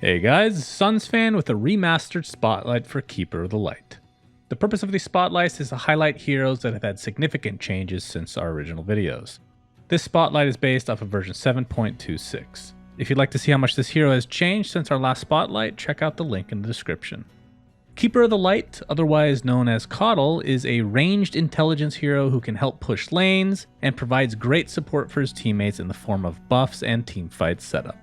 Hey guys, Suns fan with a remastered spotlight for Keeper of the Light. The purpose of these spotlights is to highlight heroes that have had significant changes since our original videos. This spotlight is based off of version 7.26. If you'd like to see how much this hero has changed since our last spotlight, check out the link in the description. Keeper of the Light, otherwise known as Kotl, is a ranged intelligence hero who can help push lanes and provides great support for his teammates in the form of buffs and teamfight setup.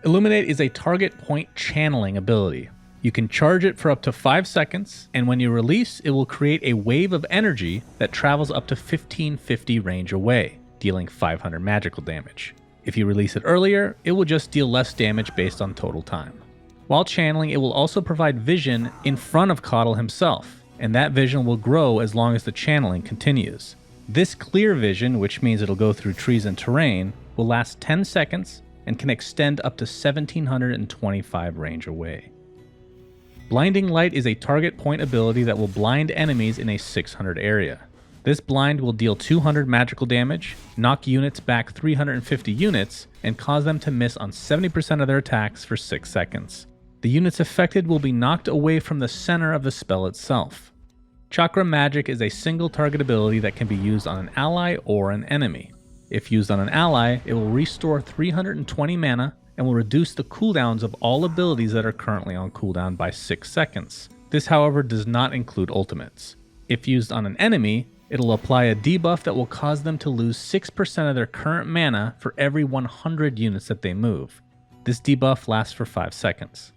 Illuminate is a target point channeling ability. You can charge it for up to 5 seconds, and when you release, it will create a wave of energy that travels up to 1550 range away, dealing 500 magical damage. If you release it earlier, it will just deal less damage based on total time. While channeling, it will also provide vision in front of Kotl himself, and that vision will grow as long as the channeling continues. This clear vision, which means it'll go through trees and terrain, will last 10 seconds and can extend up to 1725 range away. Blinding Light is a target point ability that will blind enemies in a 600 area. This blind will deal 200 magical damage, knock units back 350 units, and cause them to miss on 70% of their attacks for 6 seconds. The units affected will be knocked away from the center of the spell itself. Chakra Magic is a single target ability that can be used on an ally or an enemy. If used on an ally, it will restore 320 mana and will reduce the cooldowns of all abilities that are currently on cooldown by 6 seconds. This, however, does not include ultimates. If used on an enemy, it'll apply a debuff that will cause them to lose 6% of their current mana for every 100 units that they move. This debuff lasts for 5 seconds.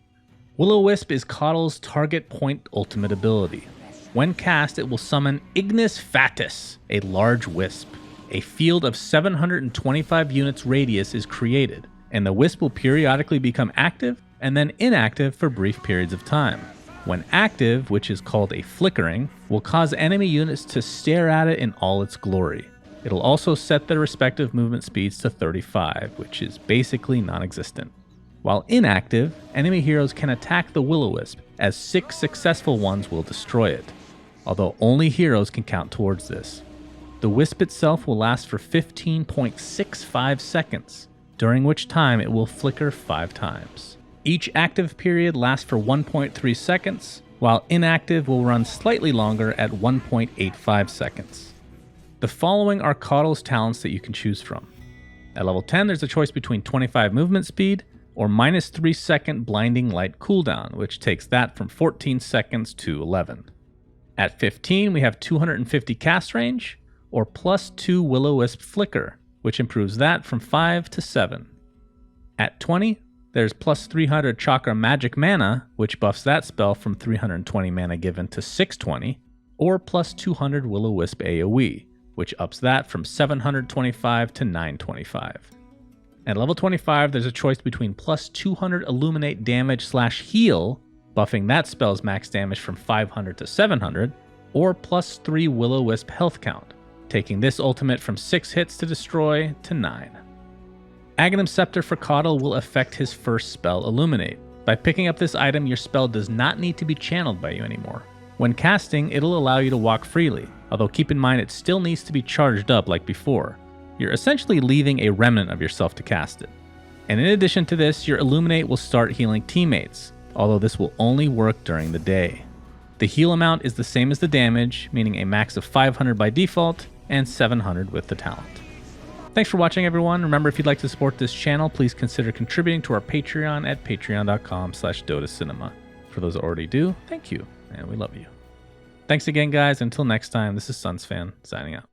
WilloWisp is Kotl's target point ultimate ability. When cast, it will summon Ignis Fatuus, a large wisp. A field of 725 units radius is created, and the wisp will periodically become active and then inactive for brief periods of time. When active, which is called a flickering, will cause enemy units to stare at it in all its glory. It'll also set their respective movement speeds to 35, which is basically non-existent. While inactive, enemy heroes can attack the WilloWisp, as 6 successful ones will destroy it, although only heroes can count towards this. The wisp itself will last for 15.65 seconds, during which time it will flicker 5 times. Each active period lasts for 1.3 seconds, while inactive will run slightly longer at 1.85 seconds. The following are Kotl's talents that you can choose from. At level 10, there's a choice between 25 movement speed or minus 3 second blinding light cooldown, which takes that from 14 seconds to 11. At 15, we have 250 cast range, or plus 2 WilloWisp Flicker, which improves that from 5 to 7. At 20, there's plus 300 Chakra Magic Mana, which buffs that spell from 320 mana given to 620, or plus 200 WilloWisp AoE, which ups that from 725 to 925. At level 25, there's a choice between plus 200 Illuminate damage / heal, buffing that spell's max damage from 500 to 700, or plus 3 WilloWisp health count, taking this ultimate from 6 hits to destroy to 9. Aghanim Scepter for Kotl will affect his first spell, Illuminate. By picking up this item, your spell does not need to be channeled by you anymore. When casting, it'll allow you to walk freely, although keep in mind it still needs to be charged up like before. You're essentially leaving a remnant of yourself to cast it. And in addition to this, your Illuminate will start healing teammates, although this will only work during the day. The heal amount is the same as the damage, meaning a max of 500 by default, and 700 with the talent. Thanks for watching, everyone. Remember, if you'd like to support this channel, please consider contributing to our Patreon at patreon.com/DotaCinema. For those that already do, thank you, and we love you. Thanks again, guys. Until next time, this is Suns Fan, signing out.